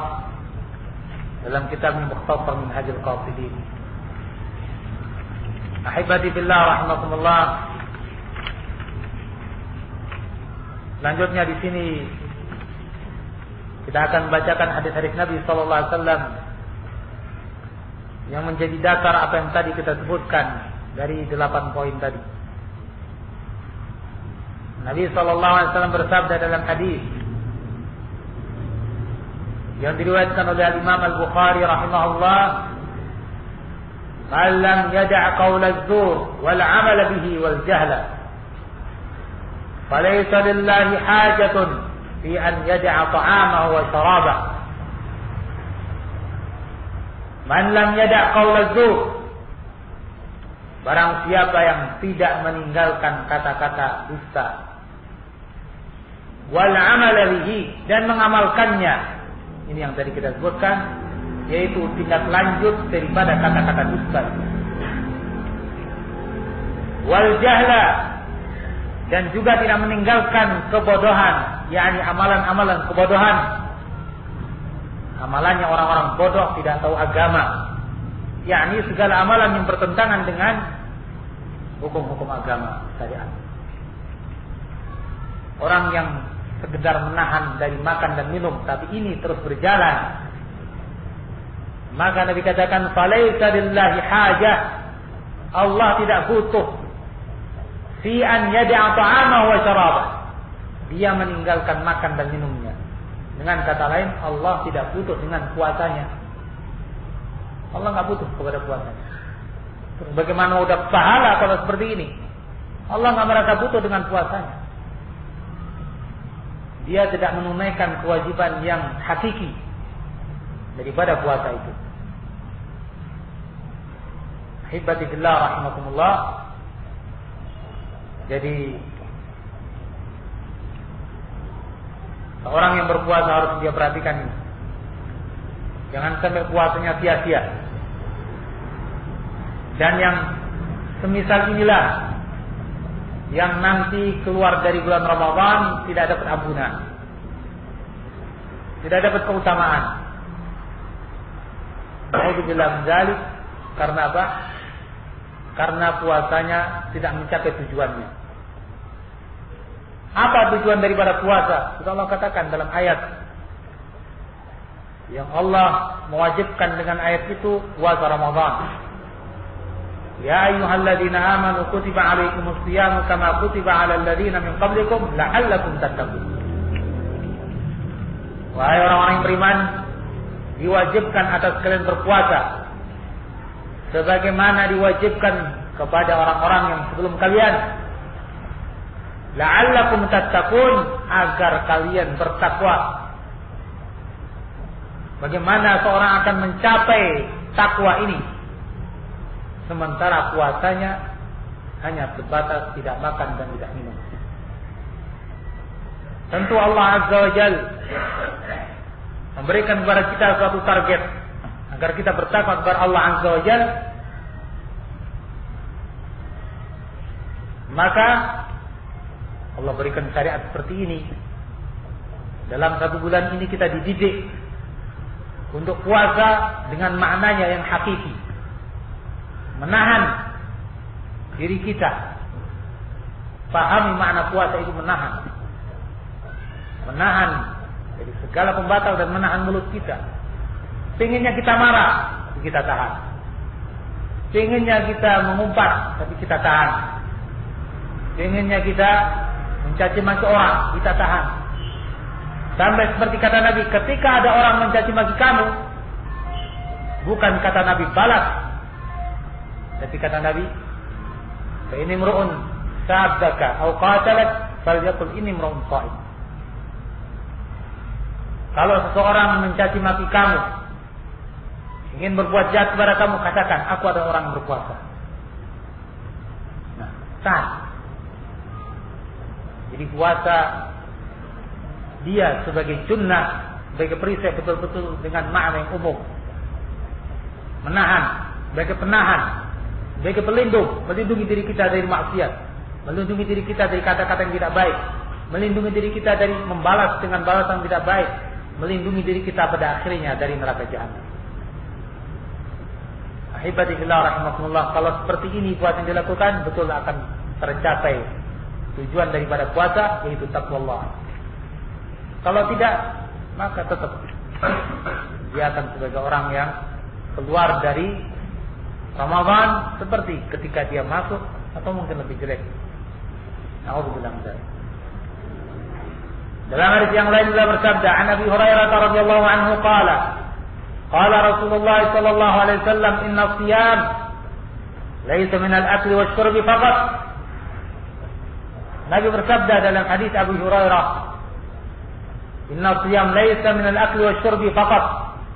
dalam kitabnya Mukhtasar Minhajul Qasidin. Ahibati billah rahimakumullah. Selanjutnya di sini kita akan bacakan hadis-hadis Nabi sallallahu alaihi wasallam yang menjadi dasar apa yang tadi kita sebutkan dari 8 poin tadi. Nabi sallallahu alaihi wasallam bersabda dalam hadis yang diriwayatkan oleh Imam Al-Bukhari rahimahullah, "Man lam yada' qaula az-zur wal 'amala bihi wal jahla, falaysa lillahi hajatun fi an yada'a ta'amahu wa sharabahu." Man lam yada' qaula az-zur, barang siapa yang tidak meninggalkan kata-kata dusta, wal 'amala bihi, dan mengamalkannya. Ini yang tadi kita sebutkan, yaitu tindak lanjut daripada kata-kata dusta. Wal jahla, dan juga tidak meninggalkan kebodohan, yakni amalan-amalan kebodohan. Amalannya orang-orang bodoh, tidak tahu agama, yakni segala amalan yang bertentangan dengan hukum-hukum agama syariat. Orang yang sekedar menahan dari makan dan minum, tapi ini terus berjalan, maka Nabi katakan, "Falaisa lillahi hajah." Allah tidak butuh fi an yada'a ta'amahu wa syarabah, dia meninggalkan makan dan minumnya. Dengan kata lain, Allah tidak butuh dengan puasanya. Allah nggak butuh kepada puasanya. Terus bagaimana udah pahala kalau seperti ini? Allah nggak merasa butuh dengan puasanya. Dia tidak menunaikan kewajiban yang hakiki daripada puasa itu. Ahibati billah rahimakumullah. Jadi seorang yang berpuasa harus dia perhatikan ini. Jangan sampai puasanya sia-sia. Dan yang semisal inilah yang nanti keluar dari bulan Ramadan tidak dapat ampunan, tidak dapat keutamaan. Alhamdulillah menjalik. Karena apa? Karena puasanya tidak mencapai tujuannya. Apa tujuan daripada puasa? Sudah Allah katakan dalam ayat yang Allah mewajibkan dengan ayat itu, puasa Ramadan. Ya ayyuhalladzina amanu kutiba alaikumus shiyamu kama kutiba alal ladzina min qablikum la'allakum tattaqun. Wahai orang-orang yang beriman, diwajibkan atas kalian berpuasa sebagaimana diwajibkan kepada orang-orang yang sebelum kalian. La'allakum tattaqun, agar kalian bertakwa. Bagaimana seorang akan mencapai takwa ini sementara puasanya hanya sebatas tidak makan dan tidak minum? Tentu Allah Azza wa Jalla memberikan kepada kita suatu target agar kita bertakwa kepada Allah Azza wa Jalla. Maka Allah berikan syariat seperti ini. Dalam 1 bulan ini kita dididik untuk puasa dengan maknanya yang hakiki. Menahan diri kita. Pahami makna puasa itu menahan. Menahan dari segala pembatal dan menahan mulut kita. Pengennya kita marah, tapi kita tahan. Pengennya kita mengumpat, tapi kita tahan. Pengennya kita mencaci maki orang, kita tahan. Sampai seperti kata Nabi, ketika ada orang mencaci maki kamu, bukan kata Nabi balas, tapi kata Nabi, fa ini mru'un sabbaka aw qatalak falyaqul ini mru'un sha'im. Kalau seseorang mencaci maki kamu, ingin berbuat jahat kepada kamu, katakan, aku adalah orang yang berpuasa. Nah, tahan. Jadi puasa dia sebagai sunnah, sebagai perisai betul-betul dengan makna yang umum. Menahan, sebagai penahan, sebagai pelindung, melindungi diri kita dari maksiat, melindungi diri kita dari kata-kata yang tidak baik, melindungi diri kita dari membalas dengan balasan yang tidak baik, melindungi diri kita pada akhirnya dari neraka jahanam. Ahibati fillah rahimakumullah, kalau seperti ini puasa yang dilakukan, betul akan tercapai tujuan daripada puasa, yaitu taqwallah. Kalau tidak, maka tetap dia akan sebagai orang yang keluar dari Ramadan seperti ketika dia masuk, atau mungkin lebih jelek. Na'udzubillah min dzalik. Dalam hadis yang lain beliau bersabda, "An Abi Hurairah radhiyallahu anhu qala, qala Rasulullah sallallahu alaihi wasallam, inna as-siyam laysa min al-akli wash-shurbi faqat." Nabi bersabda dalam hadis Abu Hurairah, "Inna as-siyam laysa min al-akli wash-shurbi faqat."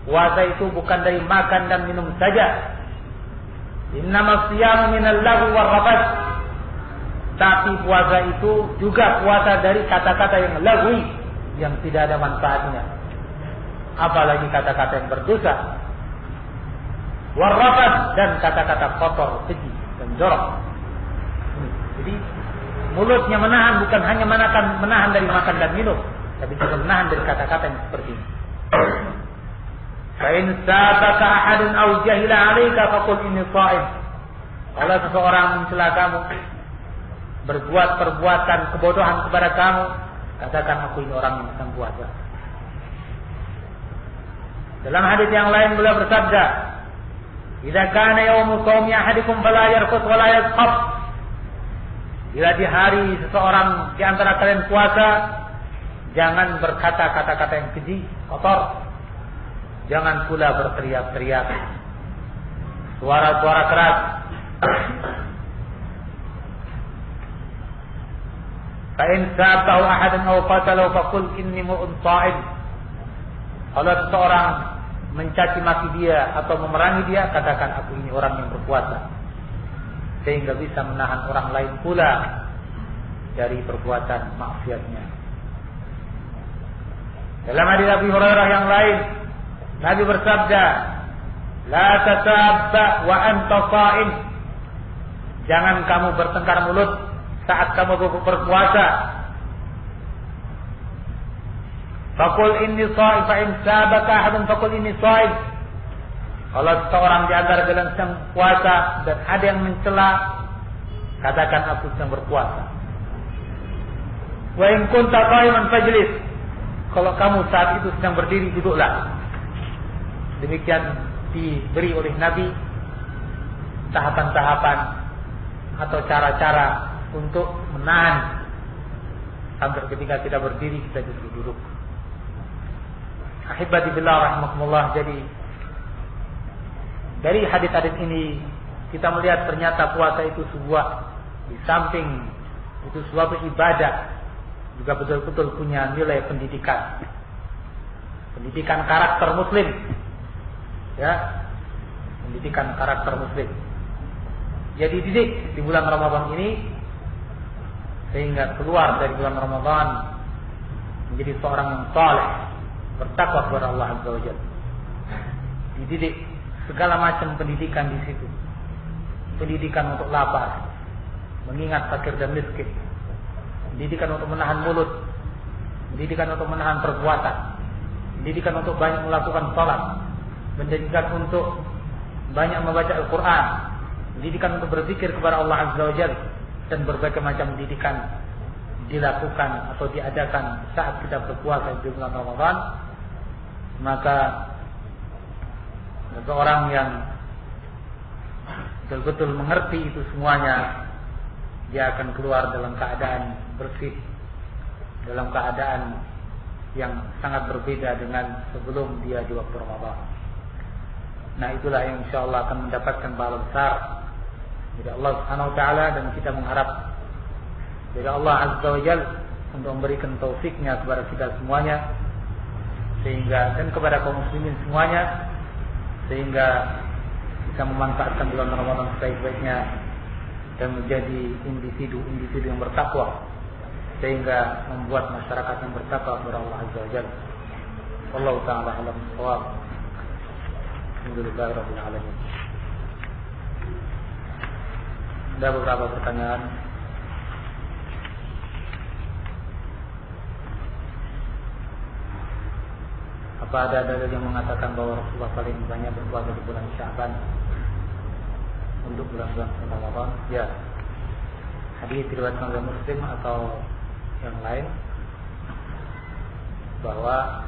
Puasa itu bukan dari makan dan minum saja. Innama as-siyamu min al-lagwi war-rafath. Tapi puasa itu juga puasa dari kata-kata yang lagwi, yang tidak ada manfaatnya. Apalagi kata-kata yang berdosa. War-rafath, dan kata-kata kotor, keji dan jorok. Jadi mulutnya menahan, bukan hanya menahan dari makan dan minum, tapi juga menahan dari kata-kata yang seperti ini. Fa in sabaka ahadun aw jahila 'alaika faqul inni sha'im. Kalau seseorang mencela kamu, berbuat perbuatan kebodohan kepada kamu, katakan aku ini orang yang sedang puasa. Dalam hadis yang lain beliau bersabda, "Idza kana yaumu shaumi ahadikum fala yarfus wa la yaskhab." Bila di hari seseorang di antara kalian puasa, jangan berkata kata-kata yang keji, kotor. Jangan pula berteriak-teriak, suara-suara keras. Fa in sabahu ahadun aw qatalahu faqul inni mu'un sha'im. Kalau seseorang mencaci maki dia atau memerangi dia, katakan aku ini orang yang berpuasa. Sehingga bisa menahan orang lain pula dari perbuatan maksiatnya. Dalam hadis Abu Hurairah yang lain, Nabi bersabda, "La tatabba wa anta sha'im." Jangan kamu bertengkar mulut saat kamu berpuasa. Faqul inni sha'im, fa in sabaka ahadun faqul inni sha'im. Kalau seorang di antara kalian sedang puasa dan ada yang mencela, katakan aku sedang berpuasa. Wa in kunta qa'iman fajlis. Kalau kamu saat itu sedang berdiri, duduklah. Demikian diberi oleh Nabi tahapan-tahapan atau cara-cara untuk menahan sampai ketika kita berdiri kita justru duduk. Ahibati billah rahimakumullah. Jadi dari hadis-hadis ini kita melihat ternyata puasa itu sebuah, di samping itu suatu ibadah, juga betul-betul punya nilai pendidikan. Pendidikan karakter muslim. Ya, pendidikan karakter muslim. Jadi didik di bulan Ramadan ini sehingga keluar dari bulan Ramadan menjadi seorang yang saleh, bertakwa kepada Allah Azza wa Jalla. Dididik segala macam pendidikan di situ. Pendidikan untuk lapar, mengingat fakir dan miskin. Pendidikan untuk menahan mulut, pendidikan untuk menahan perbuatan, pendidikan untuk banyak melakukan salat, pendidikan untuk banyak membaca Al-Quran, pendidikan untuk berzikir kepada Allah Azza wa Jalla, dan berbagai macam pendidikan dilakukan atau diadakan saat kita berpuasa di bulan Ramadan. Maka seseorang yang betul-betul mengerti itu semuanya, dia akan keluar dalam keadaan bersih, dalam keadaan yang sangat berbeda dengan sebelum dia di waktu Ramadan. Nah, itulah yang insyaallah akan mendapatkan pahala besar dari Allah Subhanahu wa taala, dan kita mengharap dari Allah Azza wa Jalla untuk memberikan taufiknya kepada kita semuanya, sehingga dan kepada kaum muslimin semuanya, sehingga bisa memanfaatkan bulan Ramadan sebaik-baiknya dan menjadi individu-individu yang bertakwa, sehingga membuat masyarakat yang bertakwa kepada Allah Azza wa Jalla. Wallahu ta'ala a'lam bissawab. Alhamdulillahirabbil alamin. Ada beberapa pertanyaan. Apa ada dalil yang mengatakan bahwa Rasulullah paling banyak berpuasa di bulan Sya'ban untuk bulan-bulan Ramadan? Ya. Hadis diriwayatkan oleh Muslim atau yang lain bahwa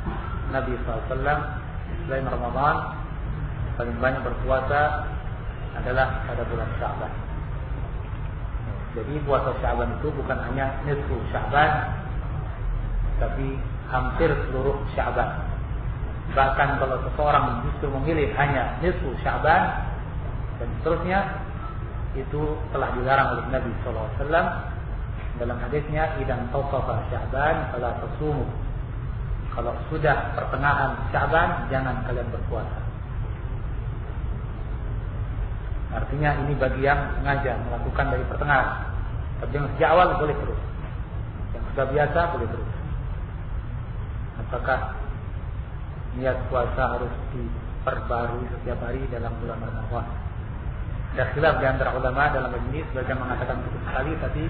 Nabi SAW selain Ramadan paling banyak berpuasa adalah pada bulan Sya'ban. Jadi puasa Sya'ban itu bukan hanya nisfu Sya'ban, tapi hampir seluruh Sya'ban. Bahkan kalau seseorang justru memilih hanya nisfu Sya'ban dan seterusnya, itu telah dilarang oleh Nabi SAW dalam hadisnya, idan tasafa Sya'ban fala tasumu. Kalau sudah pertengahan Sya'ban, jangan kalian berpuasa. Artinya ini bagi yang sengaja melakukan dari pertengahan. Tapi yang sejak awal boleh terus. Yang sudah biasa boleh terus. Apakah niat puasa harus diperbarui setiap hari dalam bulan Ramadan? Ada khilaf di antara ulama dalam ini. Sebagian mengatakan cukup sekali, tapi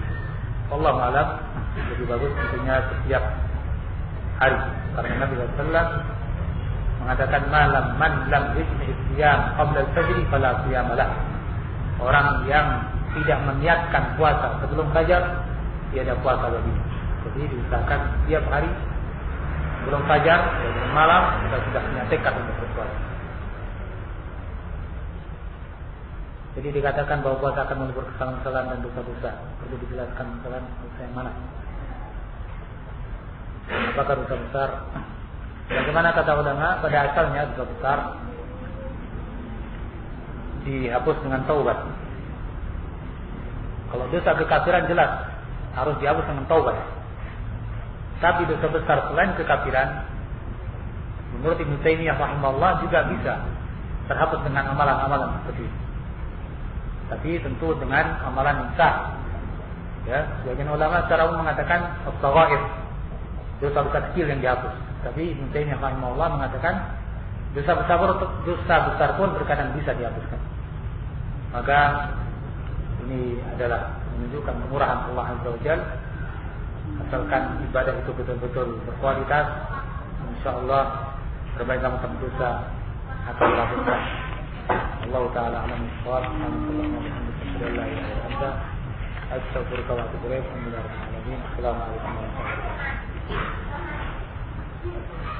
Allah alam lebih bagus tentunya setiap hari. Karena Nabi SAW mengatakan malam man lam yusmi siyam qabla al-fajr fala siyam lah. Orang yang tidak meniatkan puasa sebelum fajar, dia ada puasa baginya. Jadi diusahakan setiap hari sebelum fajar, sebelum malam kita sudah punya tekad untuk berpuasa. Jadi dikatakan bahwa puasa akan melebur kesalahan-kesalahan dan dosa-dosa. Perlu dijelaskan kesalahan dosa yang mana? Apakah dosa besar? Bagaimana kata ulama? Pada asalnya dosa besar dihapus dengan taubat. Kalau dosa kekafiran jelas harus dihapus dengan taubat. Tapi dosa besar selain kekafiran, menurut Ibnu Taimiyah rahimahullah juga bisa terhapus dengan amalan-amalan seperti itu. Tapi tentu dengan amalan yang sah. Ya, sebagian ulama secara umum mengatakan as-saghair, dosa-dosa kecil yang dihapus. Tapi Ibnu Taimiyah rahimahullah mengatakan dosa besar pun terkadang bisa dihapuskan. Maka ini adalah menunjukkan kemurahan Allah Azza wa Jalla. Asalkan ibadah itu betul-betul berkualitas, insyaallah perbaikan dosa akan dilakukan. Allah Ta'ala alam bisawab. Astaghfiruka wa atubu ilaik. Assalamualaikum warahmatullahi wabarakatuh.